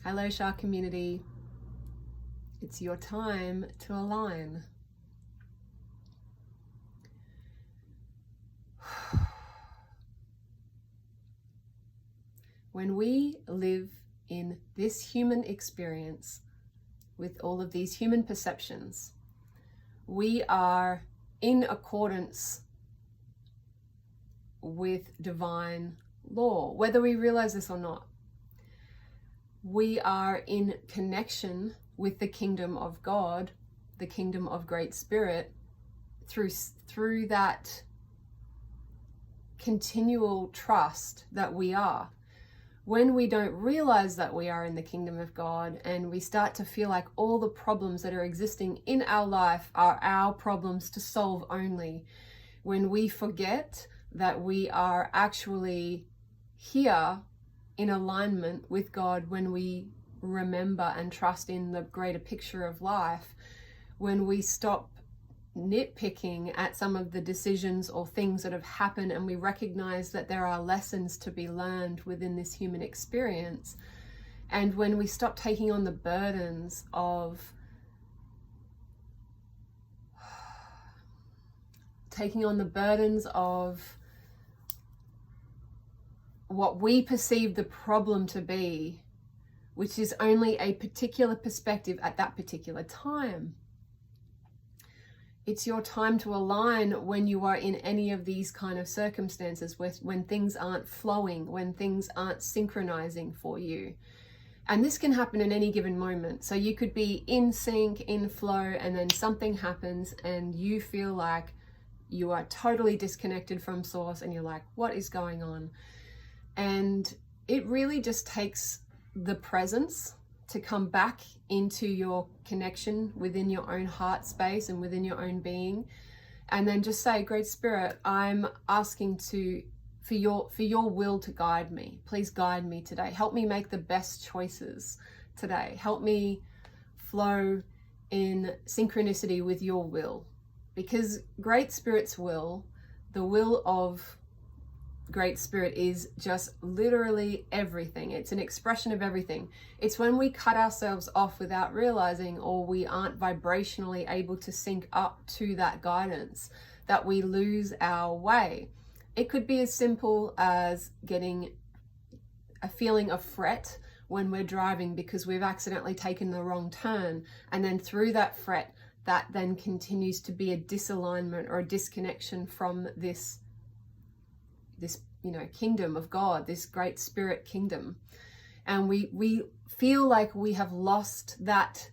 Hello, SHA community. It's your time to align. When we live in this human experience with all of these human perceptions, we are in accordance with divine law, whether we realize this or not. We are in connection with the kingdom of God, the kingdom of Great Spirit, through that continual trust that we are. When we don't realize that we are in the kingdom of God and we start to feel like all the problems that are existing in our life are our problems to solve only, when we forget that we are actually here in alignment with God, when we remember and trust in the greater picture of life, when we stop nitpicking at some of the decisions or things that have happened and we recognize that there are lessons to be learned within this human experience, and when we stop taking on the burdens of what we perceive the problem to be, which is only a particular perspective at that particular time. It's your time to align when you are in any of these kind of circumstances, when things aren't flowing, when things aren't synchronizing for you. And this can happen in any given moment. So you could be in sync, in flow, and then something happens and you feel like you are totally disconnected from source and you're like, what is going on? And it really just takes the presence to come back into your connection within your own heart space and within your own being, and then just say, Great Spirit, I'm asking for your will to guide me. Please guide me today. Help me make the best choices today. Help me flow in synchronicity with your will, because Great Spirit's will, the will of Great Spirit, is just literally everything. It's an expression of everything. It's when we cut ourselves off without realizing, or we aren't vibrationally able to sync up to that guidance, that we lose our way. It could be as simple as getting a feeling of fret when we're driving because we've accidentally taken the wrong turn, and then through that fret, that then continues to be a disalignment or a disconnection from this kingdom of God, this Great Spirit kingdom. And we feel like we have lost that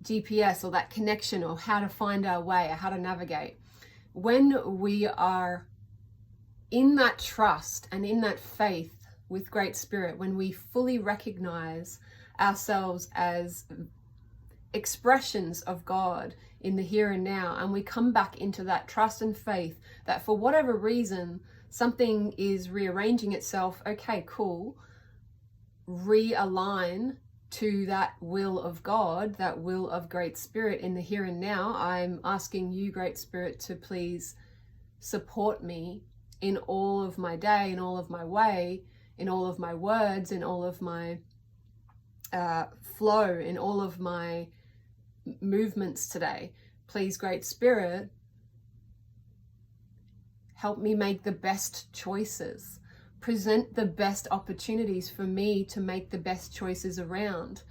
GPS or that connection, or how to find our way, or how to navigate. When we are in that trust and in that faith with Great Spirit, when we fully recognize ourselves as expressions of God in the here and now, and we come back into that trust and faith that for whatever reason something is rearranging itself, okay, cool, realign to that will of God, that will of Great Spirit in the here and now. I'm asking you, Great Spirit, to please support me in all of my day, in all of my way, in all of my words, in all of my flow, in all of my movements today. Please, Great Spirit, help me make the best choices. Present the best opportunities for me to make the best choices around.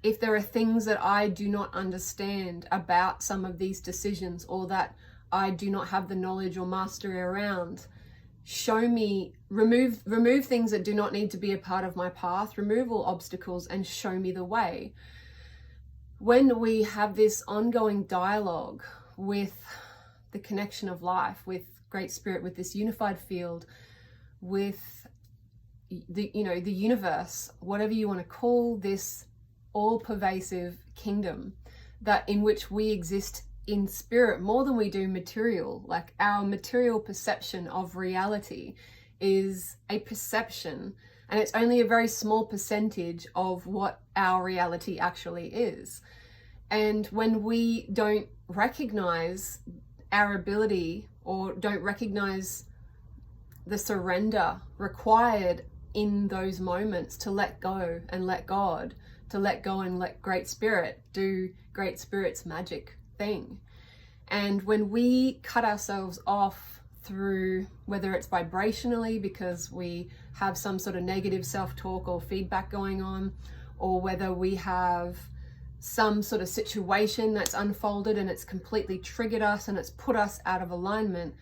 If there are things that I do not understand about some of these decisions, or that I do not have the knowledge or mastery around, show me, remove things that do not need to be a part of my path, remove all obstacles and show me the way. When we have this ongoing dialogue with the connection of life, with Great Spirit, with this unified field, with the universe, whatever you want to call this all-pervasive kingdom, that in which we exist in spirit more than we do material. Like, our material perception of reality is a perception, and it's only a very small percentage of what our reality actually is. And when we don't recognize our ability, or don't recognize the surrender required in those moments to let go and let God, to let go and let Great Spirit do Great Spirit's magic thing. And when we cut ourselves off through, whether it's vibrationally because we have some sort of negative self-talk or feedback going on, or whether we have some sort of situation that's unfolded and it's completely triggered us and it's put us out of alignment,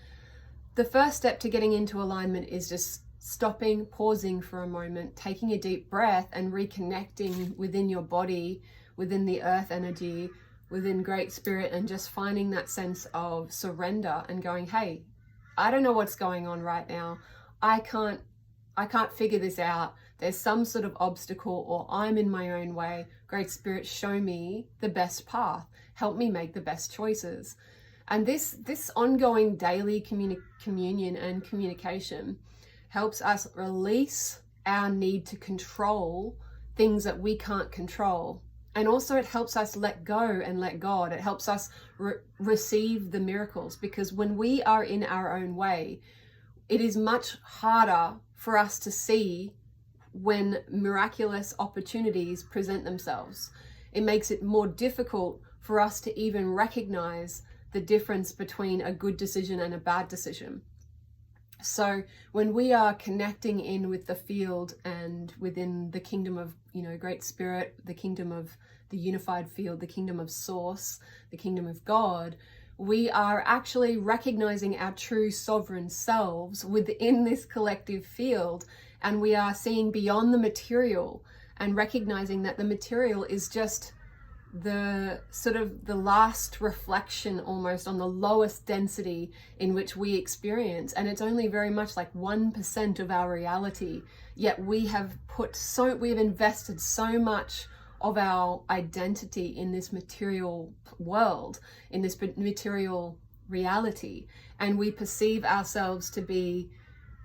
the first step to getting into alignment is just stopping, pausing for a moment, taking a deep breath and reconnecting within your body, within the earth energy, within Great Spirit, and just finding that sense of surrender and going, hey, I don't know what's going on right now. I can't figure this out. There's some sort of obstacle, or I'm in my own way. Great Spirit, show me the best path. Help me make the best choices. And this ongoing daily communion and communication helps us release our need to control things that we can't control. And also it helps us let go and let God. It helps us receive the miracles, because when we are in our own way, it is much harder for us to see when miraculous opportunities present themselves. It makes it more difficult for us to even recognize the difference between a good decision and a bad decision. So when we are connecting in with the field and within the kingdom of, Great Spirit, the kingdom of the unified field, the kingdom of Source, the kingdom of God, we are actually recognizing our true sovereign selves within this collective field. And we are seeing beyond the material and recognizing that the material is just the sort of the last reflection almost on the lowest density in which we experience. And it's only very much like 1% of our reality. Yet we have invested so much of our identity in this material world, in this material reality. And we perceive ourselves to be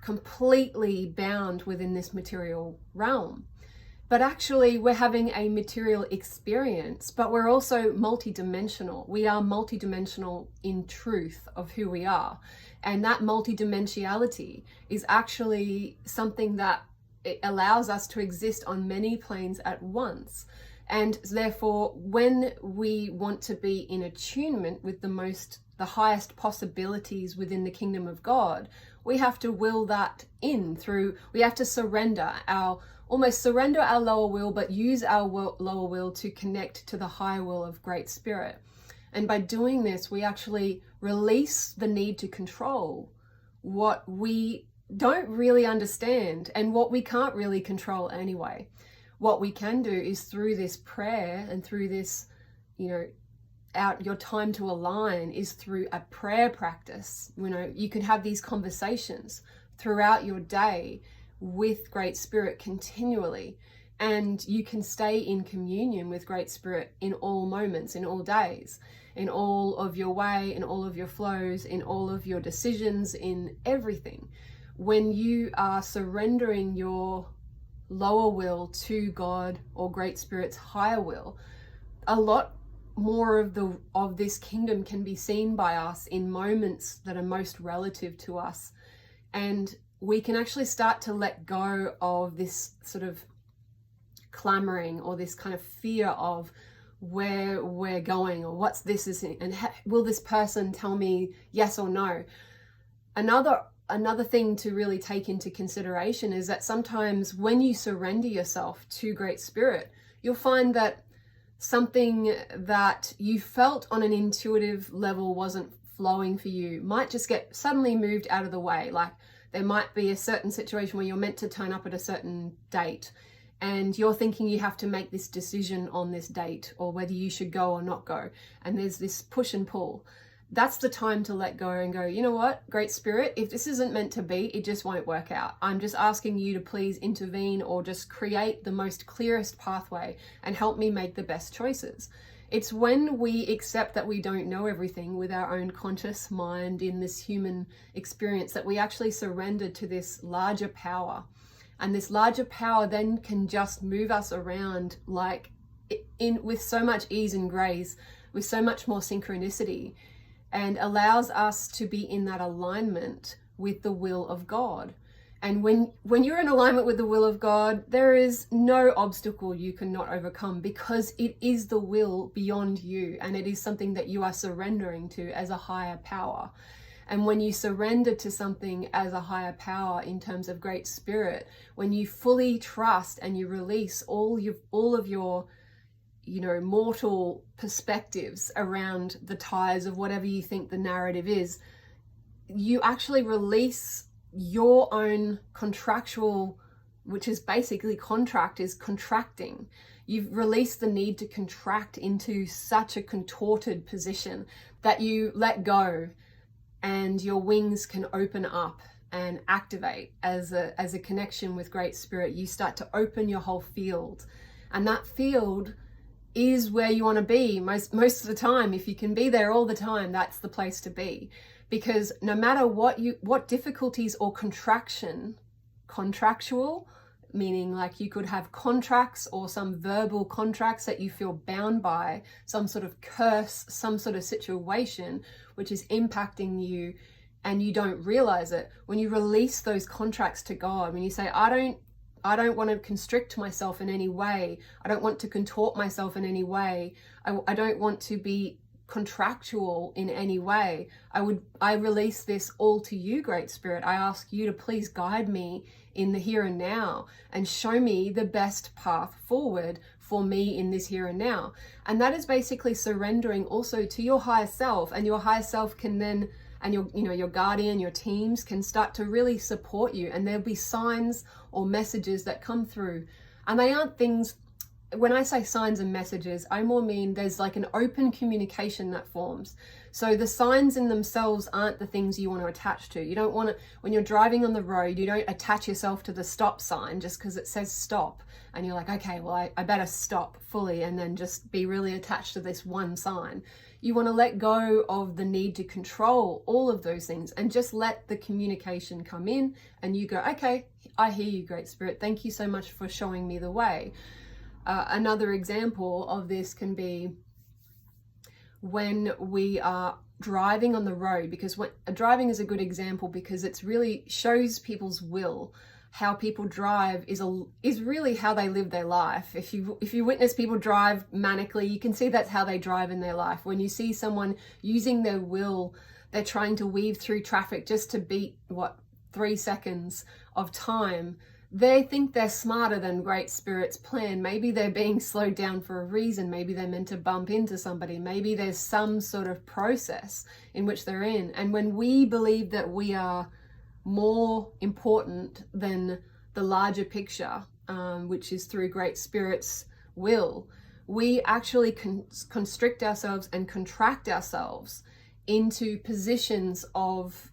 completely bound within this material realm. But actually we're having a material experience, but we're also multidimensional. We are multidimensional in truth of who we are. And that multidimensionality is actually something that it allows us to exist on many planes at once. And therefore, when we want to be in attunement with the highest possibilities within the kingdom of God, we have to will that in we have to almost surrender our lower will, but use our lower will to connect to the higher will of Great Spirit. And by doing this, we actually release the need to control what we don't really understand and what we can't really control anyway. What we can do is through this prayer and through this, your time to align is through a prayer practice. You can have these conversations throughout your day with Great Spirit continually, and you can stay in communion with Great Spirit in all moments, in all days, in all of your way, in all of your flows, in all of your decisions, in everything. When you are surrendering your lower will to God or Great Spirit's higher will, a lot more of this kingdom can be seen by us in moments that are most relative to us. And we can actually start to let go of this sort of clamoring or this kind of fear of where we're going or what's this is, and will this person tell me yes or no. Another thing to really take into consideration is that sometimes when you surrender yourself to Great Spirit, you'll find that something that you felt on an intuitive level wasn't flowing for you might just get suddenly moved out of the way. Like there might be a certain situation where you're meant to turn up at a certain date and you're thinking you have to make this decision on this date or whether you should go or not go. And there's this push and pull. That's the time to let go and go, you know what, Great Spirit, if this isn't meant to be, it just won't work out. I'm just asking you to please intervene or just create the most clearest pathway and help me make the best choices. It's when we accept that we don't know everything with our own conscious mind in this human experience that we actually surrender to this larger power. And this larger power then can just move us around with so much ease and grace, with so much more synchronicity, and allows us to be in that alignment with the will of God. And when you're in alignment with the will of God, there is no obstacle you cannot overcome, because it is the will beyond you, and it is something that you are surrendering to as a higher power. And when you surrender to something as a higher power in terms of Great Spirit, when you fully trust and you release all of your mortal perspectives around the ties of whatever you think the narrative is, you actually release your own contractual, which is basically contract is contracting. You've released the need to contract into such a contorted position that you let go, and your wings can open up and activate as a connection with Great Spirit. You start to open your whole field, and that field is where you want to be most of the time. If you can be there all the time, that's the place to be. Because no matter what difficulties or contractual, meaning like you could have contracts or some verbal contracts that you feel bound by, some sort of curse, some sort of situation which is impacting you and you don't realize it. When you release those contracts to God, when you say, I don't want to constrict myself in any way, I don't want to contort myself in any way, I don't want to be contractual in any way, I release this all to you, Great Spirit. I ask you to please guide me in the here and now and show me the best path forward for me in this here and now. And that is basically surrendering also to your higher self, and your higher self can then, and your guardian, your teams can start to really support you, and there'll be signs or messages that come through. And they aren't things, when I say signs and messages, I more mean there's like an open communication that forms. So the signs in themselves aren't the things you want to attach to. You don't want to, when you're driving on the road, you don't attach yourself to the stop sign just because it says stop. And you're like, okay, well, I better stop fully and then just be really attached to this one sign. You want to let go of the need to control all of those things and just let the communication come in, and you go, okay, I hear you, Great Spirit. Thank you so much for showing me the way. Another example of this can be when we are driving on the road, because driving is a good example because it's really shows people's will. How people drive is really how they live their life. If you witness people drive manically, you can see that's how they drive in their life. When you see someone using their will, they're trying to weave through traffic just to beat 3 seconds of time. They think they're smarter than Great Spirit's plan. Maybe they're being slowed down for a reason. Maybe they're meant to bump into somebody. Maybe there's some sort of process in which they're in. And when we believe that we are more important than the larger picture, which is through Great Spirit's will, we actually constrict ourselves and contract ourselves into positions of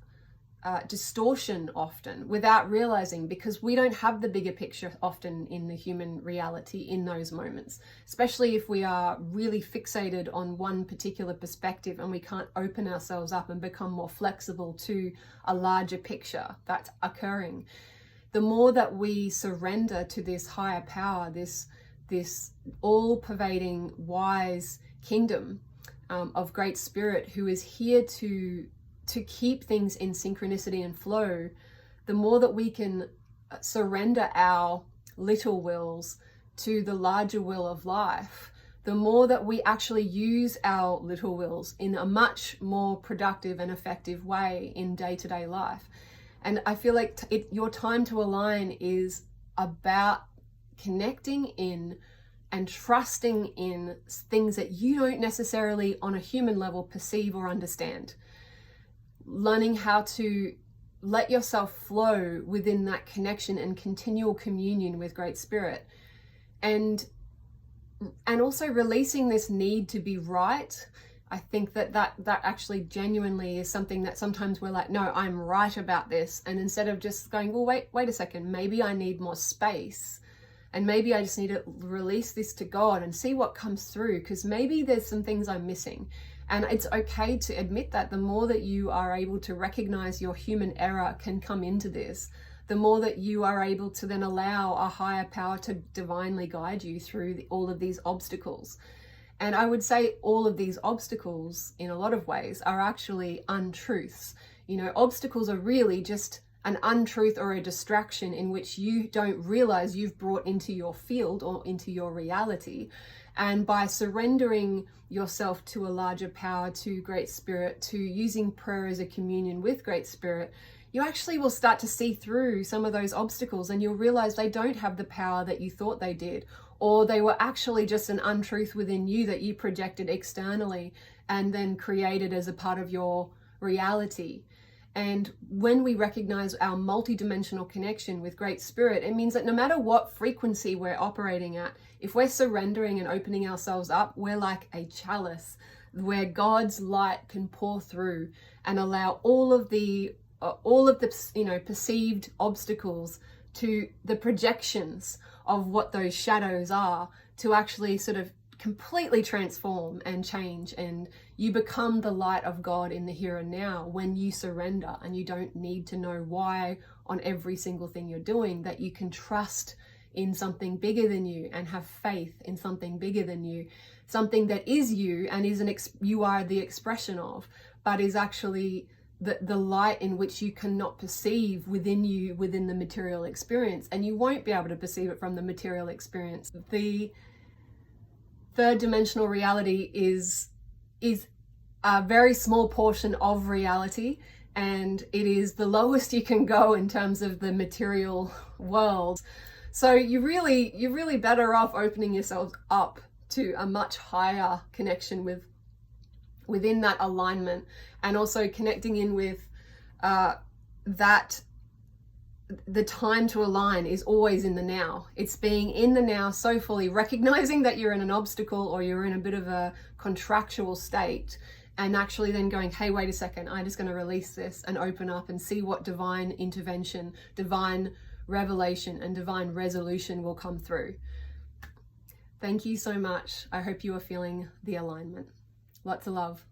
distortion often without realizing, because we don't have the bigger picture often in the human reality in those moments, especially if we are really fixated on one particular perspective and we can't open ourselves up and become more flexible to a larger picture that's occurring. The more that we surrender to this higher power, this all-pervading wise kingdom of Great Spirit, who is here to keep things in synchronicity and flow, the more that we can surrender our little wills to the larger will of life, the more that we actually use our little wills in a much more productive and effective way in day-to-day life. And I feel like your time to align is about connecting in and trusting in things that you don't necessarily on a human level perceive or understand. Learning how to let yourself flow within that connection and continual communion with Great Spirit, and also releasing this need to be right. I think that actually genuinely is something that sometimes we're like, no, I'm right about this, and instead of just going, well, wait a second, maybe I need more space, and maybe I just need to release this to God and see what comes through, because maybe there's some things I'm missing. And it's okay to admit that. The more that you are able to recognize your human error can come into this, the more that you are able to then allow a higher power to divinely guide you through all of these obstacles. And I would say all of these obstacles, in a lot of ways, are actually untruths. Obstacles are really just an untruth or a distraction in which you don't realize you've brought into your field or into your reality. And by surrendering yourself to a larger power, to Great Spirit, to using prayer as a communion with Great Spirit, you actually will start to see through some of those obstacles, and you'll realize they don't have the power that you thought they did, or they were actually just an untruth within you that you projected externally and then created as a part of your reality. And when we recognize our multidimensional connection with Great Spirit, it means that no matter what frequency we're operating at, if we're surrendering and opening ourselves up, we're like a chalice where God's light can pour through and allow all of the perceived obstacles to the projections of what those shadows are to actually sort of completely transform and change, and you become the light of God in the here and now when you surrender, and you don't need to know why on every single thing you're doing, that you can trust in something bigger than you and have faith in something bigger than you, something that is you and is you are the expression of, but is actually the light in which you cannot perceive within you, within the material experience, and you won't be able to perceive it from the material experience. The third dimensional reality is a very small portion of reality, and it is the lowest you can go in terms of the material world. So you're really better off opening yourselves up to a much higher connection within that alignment, and also connecting in with that the time to align is always in the now. It's being in the now so fully, recognizing that you're in an obstacle or you're in a bit of a contractual state, and actually then going, hey, wait a second, I'm just going to release this and open up and see what divine intervention, divine revelation, and divine resolution will come through. Thank you so much. I hope you are feeling the alignment. Lots of love.